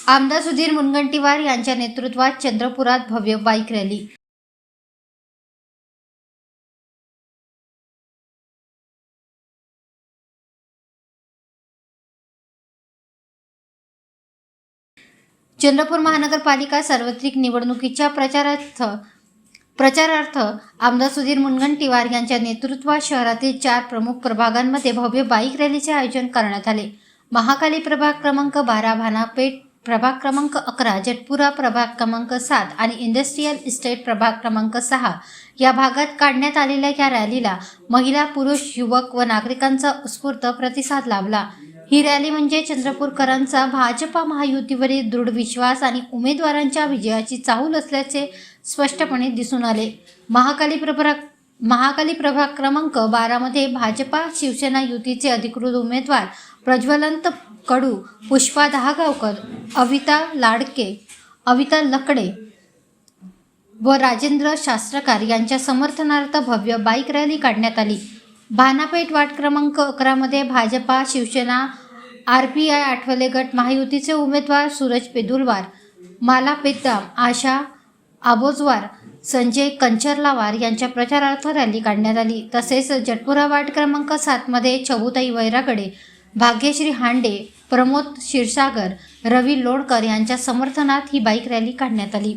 आमदार सुधीर मुनगंटीवार यांच्या नेतृत्वात चंद्रपुरात भव्य बाईक रॅली। चंद्रपूर महानगरपालिका सार्वत्रिक निवडणुकीच्या प्रचारार्थ आमदार सुधीर मुनगंटीवार यांच्या नेतृत्वात शहरातील 4 प्रमुख प्रभागांमध्ये भव्य बाईक रॅलीचे आयोजन करण्यात आले। महाकाली प्रभाग क्रमांक 12, भानापेठ प्रभाग क्रमांक 11, जटपुरा प्रभाग क्रमांक 7 आणि इंडस्ट्रियल इस्टेट प्रभाग क्रमांक 6 या भागात काढण्यात आलेल्या या रॅलीला महिला, पुरुष, युवक व नागरिकांचा उत्स्फूर्त प्रतिसाद लाभला। ही रॅली म्हणजे चंद्रपूरकरांचा भाजपा महायुतीवरील दृढ विश्वास आणि उमेदवारांच्या विजयाची चाहूल असल्याचे स्पष्टपणे दिसून आले। महाकाली प्रभाग क्रमांक 12 मध्ये भाजपा शिवसेना युतीचे अधिकृत उमेदवार प्रज्वलंत कडू, पुष्पा दहागावकर, अविता लकडे व राजेंद्र शास्त्रकार यांच्या समर्थनार्थ भव्य बाईक रॅली काढण्यात आली। भानापेठ वार्ड क्रमांक 11 मध्ये भाजपा शिवसेना RPI आठवले गट महायुतीचे उमेदवार सूरज पेदुलवार, माला पेद्दाम, आशा आबोजवार, संजय कंचरलावार यांच्या प्रचारार्थ रॅली काढण्यात आली। तसेच जटपुरा वार्ड क्रमांक 7 मध्ये छबुताई वैरागडे, भाग्यश्री हांडे, प्रमोद क्षीरसागर, रवी लोणकर यांच्या समर्थनात ही बाईक रॅली काढण्यात आली।